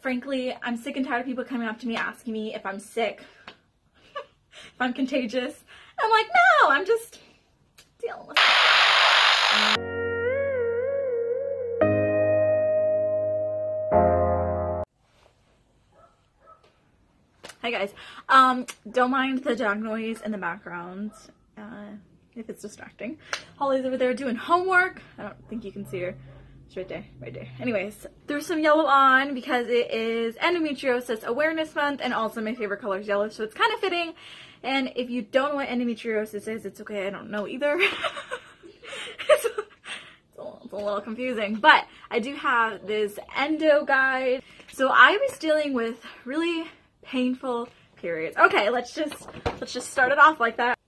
Frankly, I'm sick and tired of people coming up to me asking me if I'm sick, if I'm contagious. I'm like, no, I'm just dealing with it. Hi guys. Don't mind the dog noise in the background, if it's distracting. Holly's over there doing homework. I don't think you can see her. It's right there, right there. Anyways, threw some yellow on because it is Endometriosis Awareness Month, and also my favorite color is yellow, so it's kind of fitting. And if you don't know what endometriosis is, it's okay, I don't know either. It's a little confusing, but I do have this endo guide. So I was dealing with really painful periods. Okay, let's just start it off like that.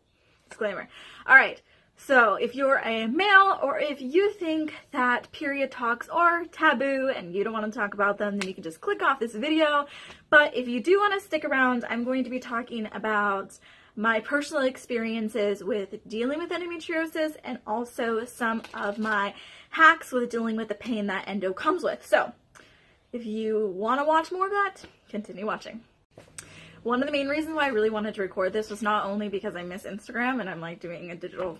Disclaimer. All right. So if you're a male, or if you think that period talks are taboo and you don't want to talk about them, then you can just click off this video. But if you do want to stick around, I'm going to be talking about my personal experiences with dealing with endometriosis and also some of my hacks with dealing with the pain that endo comes with. So if you want to watch more of that, continue watching. One of the main reasons why I really wanted to record this was not only because I miss Instagram and I'm like doing a digital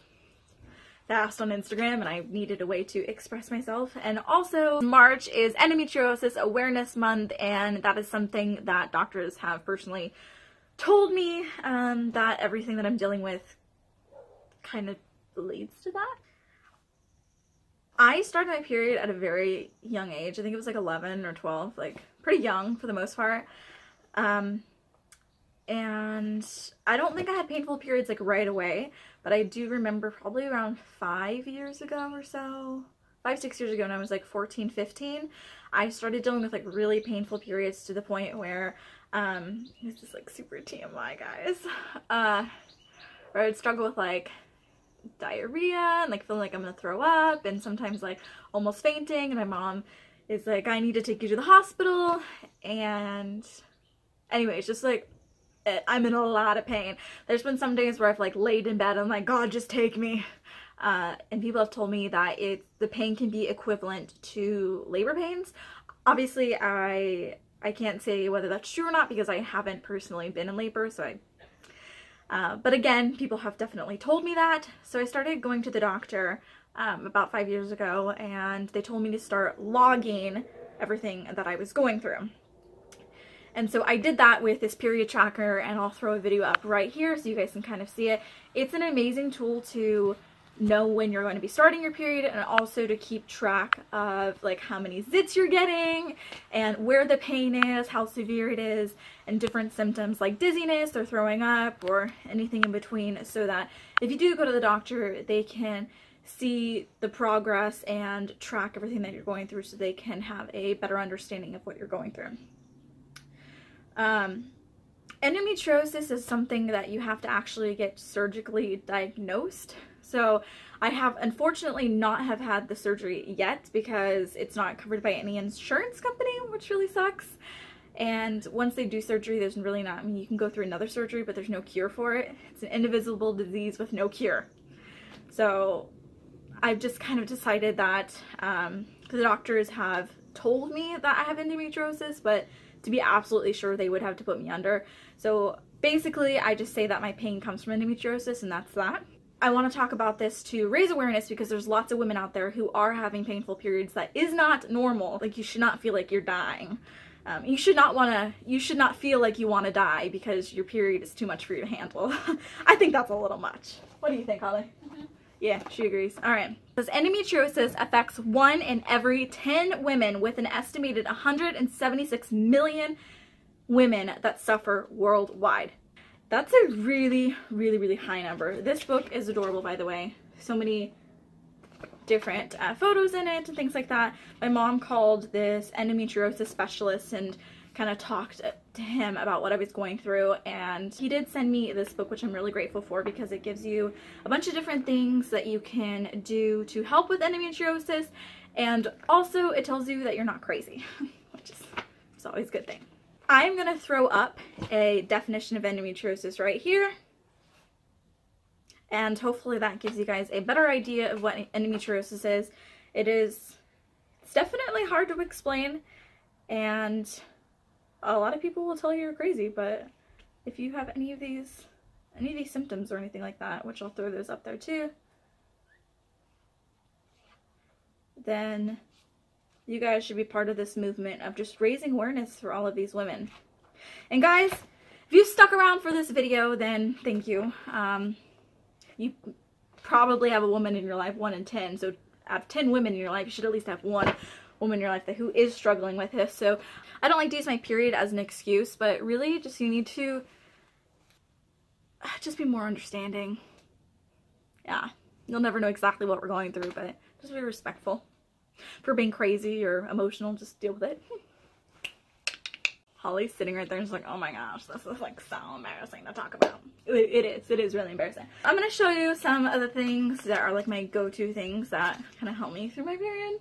fast on Instagram and I needed a way to express myself, and also March is Endometriosis Awareness Month, and that is something that doctors have personally told me that everything that I'm dealing with kind of leads to that. I started my period at a very young age. I think it was like 11 or 12, like pretty young for the most part. And I don't think I had painful periods like right away, but I do remember probably around 5 years ago or so, 5-6 years ago, when I was like 14, 15, I started dealing with like really painful periods to the point where, this is like super TMI, guys, where I would struggle with like diarrhea and like feeling like I'm gonna throw up, and sometimes like almost fainting, and my mom is like, I need to take you to the hospital. And anyways, just like, I'm in a lot of pain. There's been some days where I've like laid in bed and I'm like, God, just take me. And people have told me that the pain can be equivalent to labor pains. Obviously, I can't say whether that's true or not because I haven't personally been in labor, so but again, people have definitely told me that. So I started going to the doctor about 5 years ago, and they told me to start logging everything that I was going through. And so I did that with this period tracker, and I'll throw a video up right here so you guys can kind of see it. It's an amazing tool to know when you're going to be starting your period, and also to keep track of like how many zits you're getting and where the pain is, how severe it is, and different symptoms like dizziness or throwing up or anything in between, so that if you do go to the doctor, they can see the progress and track everything that you're going through, so they can have a better understanding of what you're going through. Endometriosis is something that you have to actually get surgically diagnosed. So I have unfortunately not have had the surgery yet because it's not covered by any insurance company, which really sucks. And once they do surgery, there's really not, I mean, you can go through another surgery, but there's no cure for it. It's an indivisible disease with no cure. So I've just kind of decided that the doctors have told me that I have endometriosis, but to be absolutely sure, they would have to put me under. So basically, I just say that my pain comes from endometriosis, and that's that. I want to talk about this to raise awareness because there's lots of women out there who are having painful periods that is not normal. Like, you should not feel like you're dying. You should not feel like you want to die because your period is too much for you to handle. I think that's a little much. What do you think, Holly? Yeah, she agrees. All right. Because endometriosis affects 1 in every 10 women, with an estimated 176 million women that suffer worldwide. That's a really, really, really high number. This book is adorable, by the way. So many different photos in it and things like that. My mom called this endometriosis specialist and kind of talked to him about what I was going through, and he did send me this book, which I'm really grateful for because it gives you a bunch of different things that you can do to help with endometriosis, and also it tells you that you're not crazy, which is always a good thing. I'm gonna throw up a definition of endometriosis right here, and hopefully that gives you guys a better idea of what endometriosis is. It's definitely hard to explain, And a lot of people will tell you you're crazy, but if you have any of these symptoms or anything like that, which I'll throw those up there too, then you guys should be part of this movement of just raising awareness for all of these women. And guys, if you stuck around for this video, then thank you. You probably have a woman in your life, 1 in 10. So out of 10 women in your life, you should at least have one woman in your life who is struggling with this. So I don't like to use my period as an excuse, but really just you need to just be more understanding. Yeah, you'll never know exactly what we're going through, but just be respectful. If we're being crazy or emotional, just deal with it. Holly's sitting right there and she's like, oh my gosh, this is like so embarrassing to talk about. It is really embarrassing. I'm gonna show you some of the things that are like my go-to things that kind of help me through my period.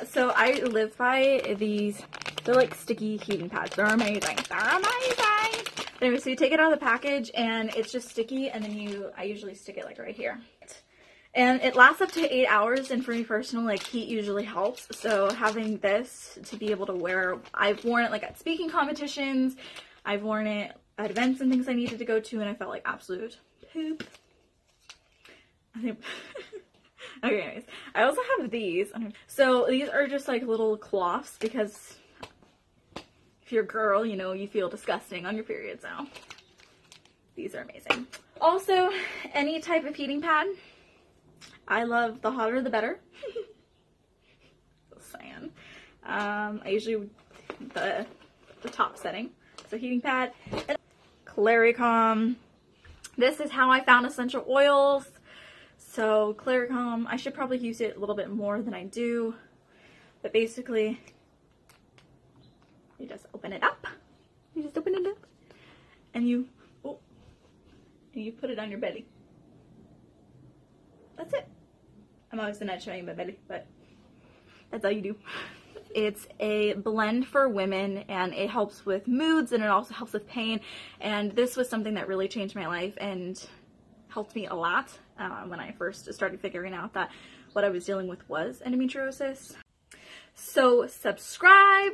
So I live by these, they're like sticky heating pads. They're amazing. They're amazing! Anyway, so you take it out of the package and it's just sticky, and then I usually stick it like right here. And it lasts up to 8 hours, and for me personally, like heat usually helps. So having this to be able to wear, I've worn it like at speaking competitions, I've worn it at events and things I needed to go to, and I felt like absolute poop. I think okay, anyways, I also have these. So these are just like little cloths, because if you're a girl, you know, you feel disgusting on your period, so these are amazing. Also, any type of heating pad. I love the hotter the better. Just saying. I usually the top setting. So heating pad. And Claricom. This is how I found essential oils. So Claricom, I should probably use it a little bit more than I do. But basically, you just open it up. You just open it up. And you put it on your belly. That's it. I'm obviously not showing my belly, but that's all you do. It's a blend for women, and it helps with moods, and it also helps with pain. And this was something that really changed my life and helped me a lot when I first started figuring out that what I was dealing with was endometriosis. So subscribe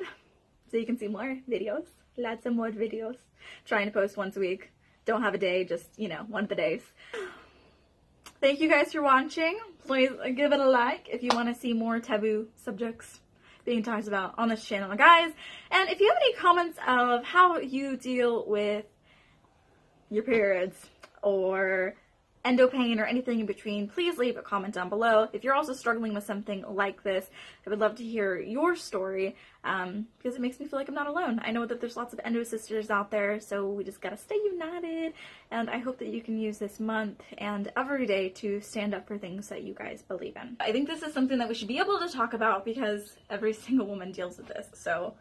so you can see more videos, lots of more videos. Trying to post once a week. Don't have a day, just, you know, one of the days. Thank you guys for watching. Please give it a like if you want to see more taboo subjects being talked about on this channel, guys. And if you have any comments of how you deal with your periods or endo pain or anything in between, please leave a comment down below. If you're also struggling with something like this, I would love to hear your story, because it makes me feel like I'm not alone. I know that there's lots of endo sisters out there, so we just gotta stay united, and I hope that you can use this month and every day to stand up for things that you guys believe in. I think this is something that we should be able to talk about, because every single woman deals with this. So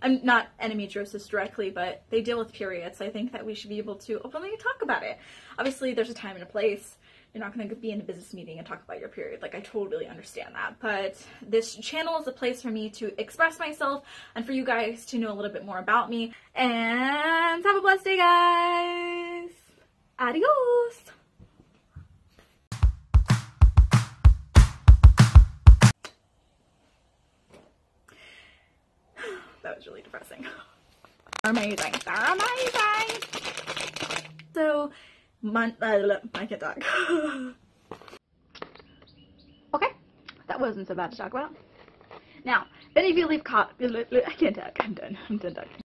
I'm not endometriosis directly, but they deal with periods. So I think that we should be able to openly talk about it. Obviously, there's a time and a place. You're not going to be in a business meeting and talk about your period. Like, I totally understand that. But this channel is a place for me to express myself and for you guys to know a little bit more about me. And have a blessed day, guys. Adios. That was really depressing. Amazing. They're amazing. So, I can't talk. Okay, that wasn't so bad to talk about. Now, if any of you leave I can't talk. I'm done talking.